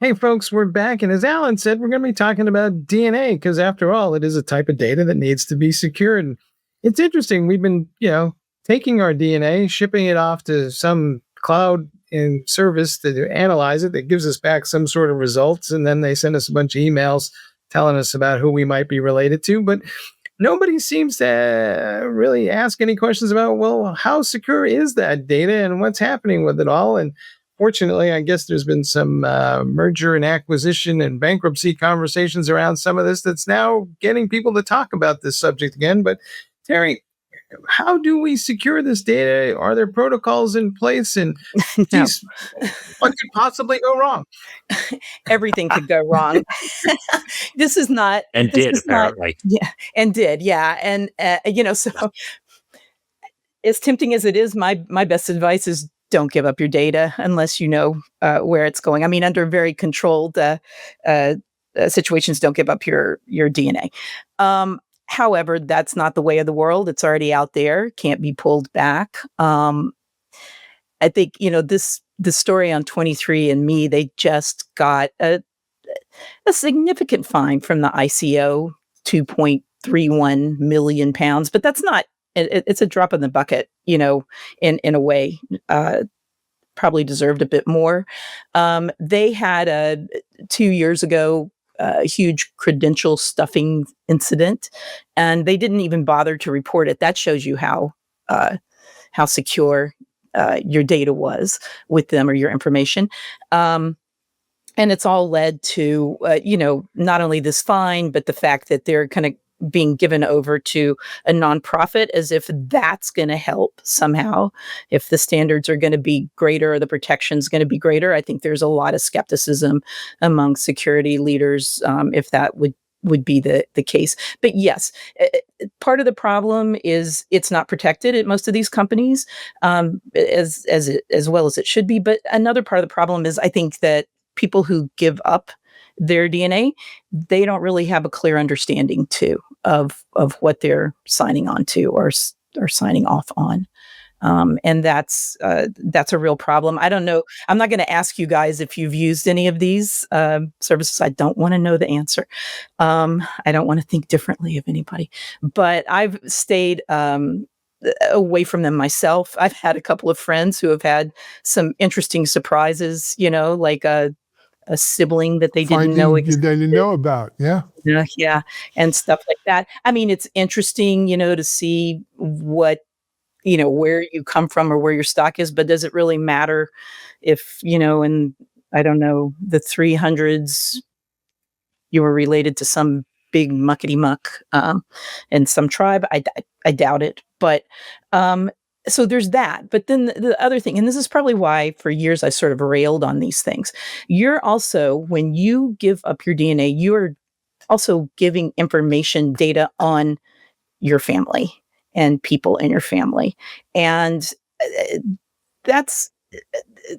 Hey, folks, we're back. And as Alan said, we're going to be talking about DNA because, after all, it is a type of data that needs to be secured. And it's interesting. We've been, taking our DNA, shipping it off to some cloud in service to analyze it that gives us back some sort of results. And then they send us a bunch of emails telling us about who we might be related to. But nobody seems to really ask any questions about, well, how secure is that data and what's happening with it all? And fortunately, I guess there's been some merger and acquisition and bankruptcy conversations around some of this that's now getting people to talk about this subject again. But Teri, how do we secure this data? Are there protocols in place? And No. what could possibly go wrong? Everything could go wrong. This is not, And this did, is not- apparently. yeah, and did, yeah, and so as tempting as it is, my best advice is don't give up your data unless you know where it's going. I mean, under very controlled situations, don't give up your DNA. However, that's not the way of the world. It's already out there, can't be pulled back. I think, this story on 23andMe, they just got a significant fine from the ICO, 2.31 million pounds, but that's not, it's a drop in the bucket, in a way, probably deserved a bit more. They had 2 years ago, a huge credential stuffing incident, and they didn't even bother to report it. That shows you how secure your data was with them or your information. And it's all led to, not only this fine, but the fact that they're kind of being given over to a nonprofit as if that's going to help somehow. If the standards are going to be greater or the protection's going to be greater, I think there's a lot of skepticism among security leaders if that would be the case. But yes, part of the problem is it's not protected at most of these companies as well as it should be. But another part of the problem is I think that people who give up their DNA, they don't really have a clear understanding too of what they're signing on to or signing off on. And that's a real problem. I don't know. I'm not going to ask you guys if you've used any of these services. I don't want to know the answer. I don't want to think differently of anybody, but I've stayed away from them myself. I've had a couple of friends who have had some interesting surprises, like a sibling that they didn't know existed. They didn't know about. Yeah. Yeah. And stuff like that. I mean, it's interesting, to see what, where you come from or where your stock is, but does it really matter if, in, I don't know, the 300s, you were related to some big muckety muck in some tribe? I doubt it. But, so there's that. But then the other thing, and this is probably why for years I sort of railed on these things. You're also, when you give up your DNA, you're also giving information, data on your family and people in your family. And that's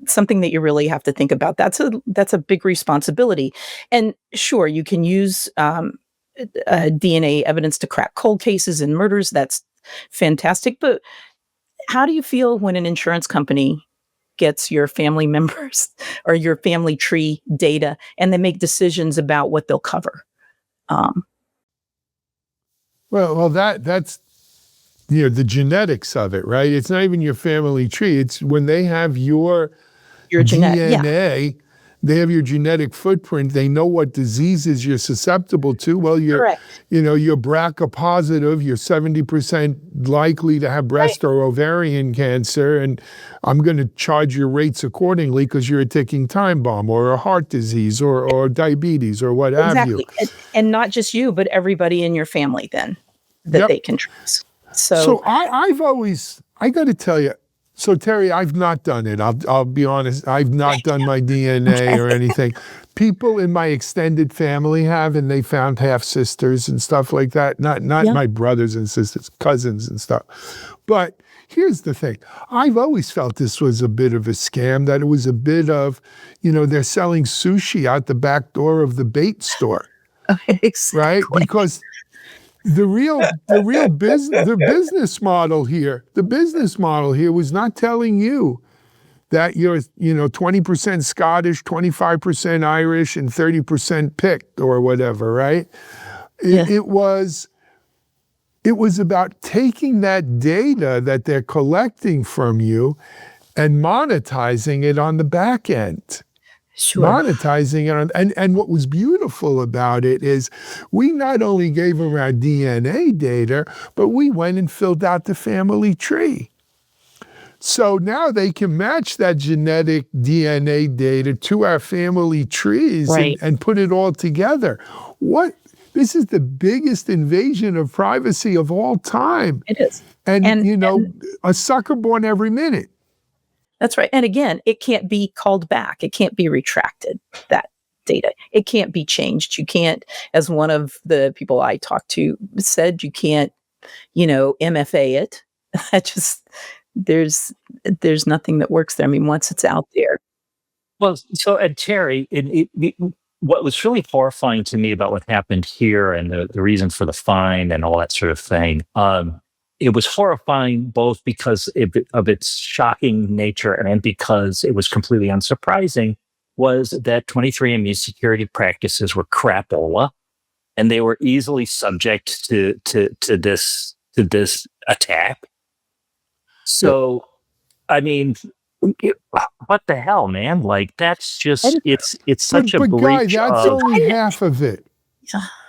something that you really have to think about. That's a big responsibility. And sure, you can use DNA evidence to crack cold cases and murders. That's fantastic. But how do you feel when an insurance company gets your family members or your family tree data and they make decisions about what they'll cover? Well, that's the genetics of it, right? It's not even your family tree. It's when they have your DNA, they have your genetic footprint. They know what diseases you're susceptible to. Well, you're BRCA positive. You're 70% likely to have breast or ovarian cancer, and I'm going to charge your rates accordingly because you're a ticking time bomb, or a heart disease, or diabetes, or what have you. And not just you, but everybody in your family then that they can trace. So I got to tell you. So Teri, I've not done it. I'll be honest. I've not done my DNA or anything. People in my extended family have, and they found half sisters and stuff like that. Not my brothers and sisters, cousins and stuff. But here's the thing. I've always felt this was a bit of a scam, that it was a bit of, they're selling sushi out the back door of the bait store. Exactly. Right? Because the business model here was not telling you that you're, 20% Scottish, 25% Irish, and 30% Pict or whatever, right? It was about taking that data that they're collecting from you and monetizing it on the back end. Sure. Monetizing it and what was beautiful about it is we not only gave them our DNA data, but we went and filled out the family tree. So now they can match that genetic DNA data to our family trees and put it all together. This is the biggest invasion of privacy of all time. It is. And a sucker born every minute. That's right. And again, it can't be called back. It can't be retracted, that data. It can't be changed. You can't, as one of the people I talked to said, you can't, MFA it. That just, there's nothing that works there. I mean, once it's out there. Well, so, and Teri, what was really horrifying to me about what happened here and the reason for the fine and all that sort of thing, it was horrifying both because of its shocking nature and because it was completely unsurprising, was that 23andMe's security practices were crapola, and they were easily subject to this attack. So, I mean, what the hell, man? Like, that's just it's such a breach. Guy, that's only half of it.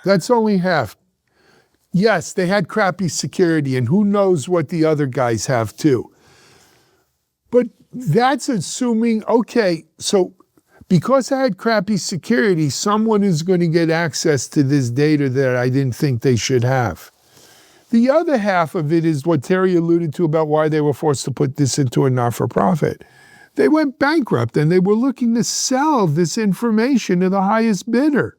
That's only half. Yes, they had crappy security, and who knows what the other guys have too. But that's assuming, okay, so because I had crappy security, someone is going to get access to this data that I didn't think they should have. The other half of it is what Teri alluded to about why they were forced to put this into a not-for-profit. They went bankrupt, and they were looking to sell this information to the highest bidder.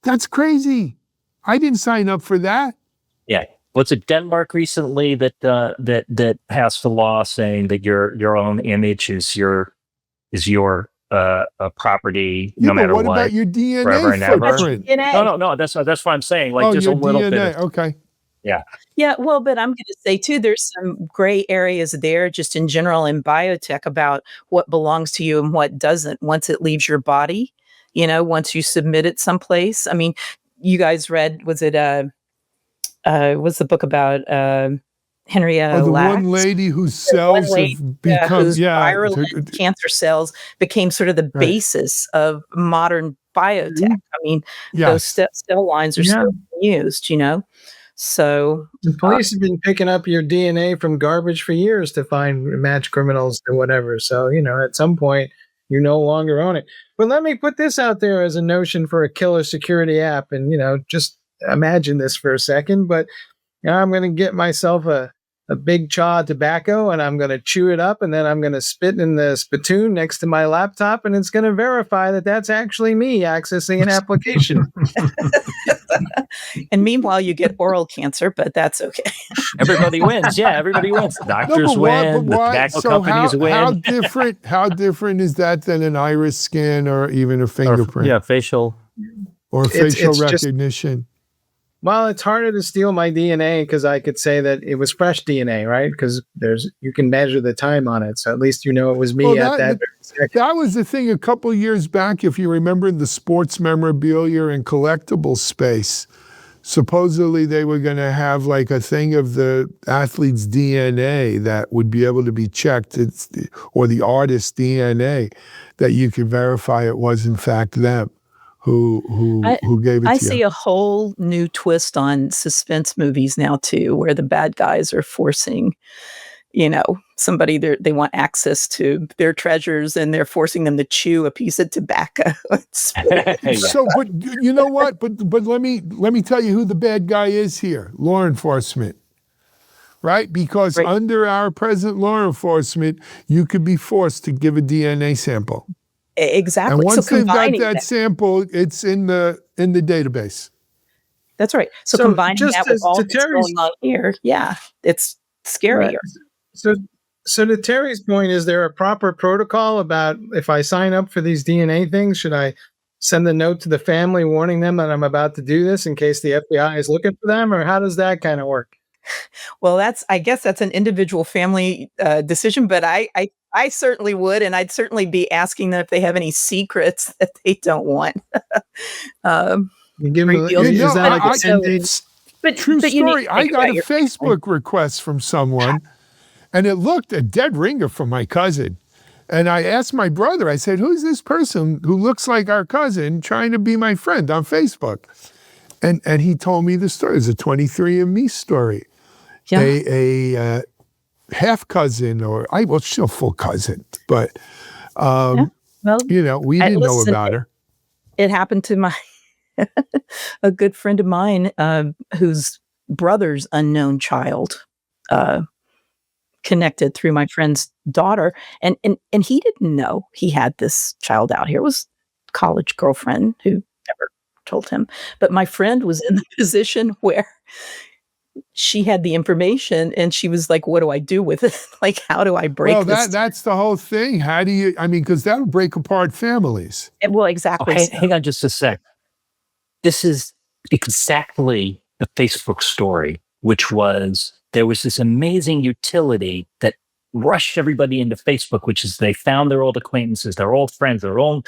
That's crazy. I didn't sign up for that. Yeah. Was it Denmark recently that passed a law saying that your own image is your property, no matter what? What about your DNA forever and footprint? ever? No. That's what I'm saying. Like, there's your a little DNA. bit. Okay. Yeah. Yeah. Well, but I'm going to say too, there's some gray areas there, just in general in biotech, about what belongs to you and what doesn't once it leaves your body. Once you submit it someplace. I mean, you guys read, was the book about Henrietta the Lacks? one lady whose cells have become, whose virulent cancer cells became sort of the basis of modern biotech. I mean, those cell lines are still being used, So the police have been picking up your DNA from garbage for years to find match criminals or whatever. So, at some point, you no longer own it. But let me put this out there as a notion for a killer security app. And, just imagine this for a second. But I'm going to get myself a big chaw of tobacco, and I'm going to chew it up, and then I'm going to spit in the spittoon next to my laptop, and it's going to verify that that's actually me accessing an application. And meanwhile, you get oral cancer, but that's okay. Everybody wins. Yeah, everybody wins. The doctors win. The tobacco companies win. How different is that than an iris scan or even a fingerprint? Facial. Or facial recognition. Well, it's harder to steal my DNA because I could say that it was fresh DNA, right? Because you can measure the time on it, so at least it was me at that. That was the thing a couple years back, if you remember, in the sports memorabilia and collectibles space. Supposedly they were going to have like a thing of the athlete's DNA that would be able to be checked, or the artist's DNA, that you could verify it was in fact them who gave it to you. I see a whole new twist on suspense movies now too, where the bad guys are forcing, somebody they want access to their treasures, and they're forcing them to chew a piece of tobacco. So, but you know what? But let me tell you who the bad guy is here: law enforcement, right? Because under our present law enforcement, you could be forced to give a DNA sample. Exactly. And once they've got that sample, it's in the database. That's right. So combining that with all that's going on here, it's scarier. Right. So to Teri's point, is there a proper protocol about if I sign up for these DNA things, should I send a note to the family warning them that I'm about to do this in case the FBI is looking for them, or how does that kind of work? Well, I guess that's an individual family decision, but I certainly would, and I'd certainly be asking them if they have any secrets that they don't want. um, You give them, revealed. is that like a So, 10-day? True but you need story. to I think got about a your Facebook request from someone, and it looked a dead ringer from my cousin. And I asked my brother, I said, who's this person who looks like our cousin trying to be my friend on Facebook? And he told me the story. It's a 23andMe story. Yeah. A half cousin, well, she's a full cousin, but, Well, we didn't know listen, about her. it happened to my a good friend of mine whose brother's unknown child connected through my friend's daughter, and he didn't know he had this child out here. It was a college girlfriend who never told him, but my friend was in the position where she had the information and she was like, what do I do with it? Like, how do I break this? That's the whole thing. How do you, because that'll break apart families. Well, exactly. Hang on just a sec. This is exactly the Facebook story, which was there was this amazing utility that rushed everybody into Facebook, which is they found their old acquaintances, their old friends, their old,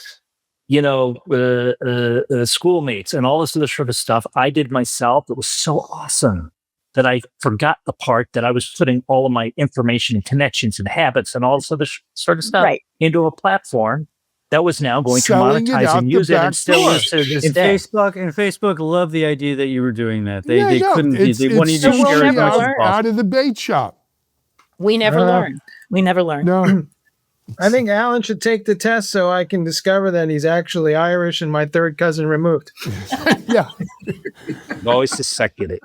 schoolmates, and all this other sort of stuff. I did myself. It was so awesome that I forgot the part that I was putting all of my information and connections and habits and all this other sort of stuff into a platform that was now going to monetize and use it, and still is to this day. Facebook loved the idea that you were doing that. They They couldn't. They wanted you to we'll share as never much as learn. possible. Out of the bait shop. We never learn. We never learn. No. I think Alan should take the test so I can discover that he's actually Irish and my third cousin removed. Yeah. Always to speculate.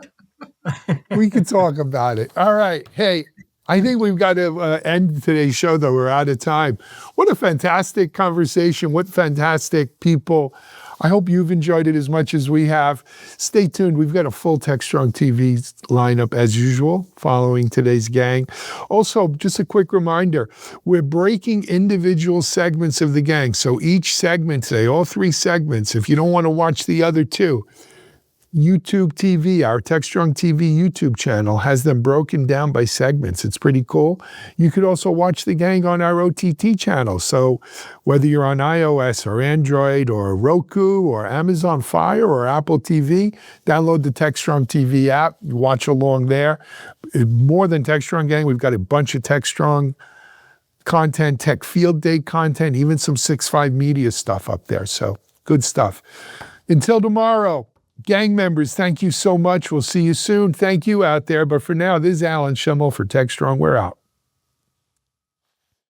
We can talk about it. All right. Hey, I think we've got to end today's show, though. We're out of time. What a fantastic conversation. What fantastic people. I hope you've enjoyed it as much as we have. Stay tuned. We've got a full TechStrong TV lineup as usual following today's gang. Also, just a quick reminder, we're breaking individual segments of the gang. So each segment today, all 3 segments, if you don't want to watch the other 2, YouTube TV, our TechStrong TV YouTube channel, has them broken down by segments. It's pretty cool. You could also watch the gang on our OTT channel. So whether you're on iOS or Android or Roku or Amazon Fire or Apple TV, download the TechStrong TV app. You watch along there. More than TechStrong gang, we've got a bunch of TechStrong content, Tech Field Day content, even some 6.5 Media stuff up there. So good stuff. Until tomorrow. Gang members, thank you so much. We'll see you soon. Thank you out there. But for now, this is Alan Schimmel for TechStrong. We're out.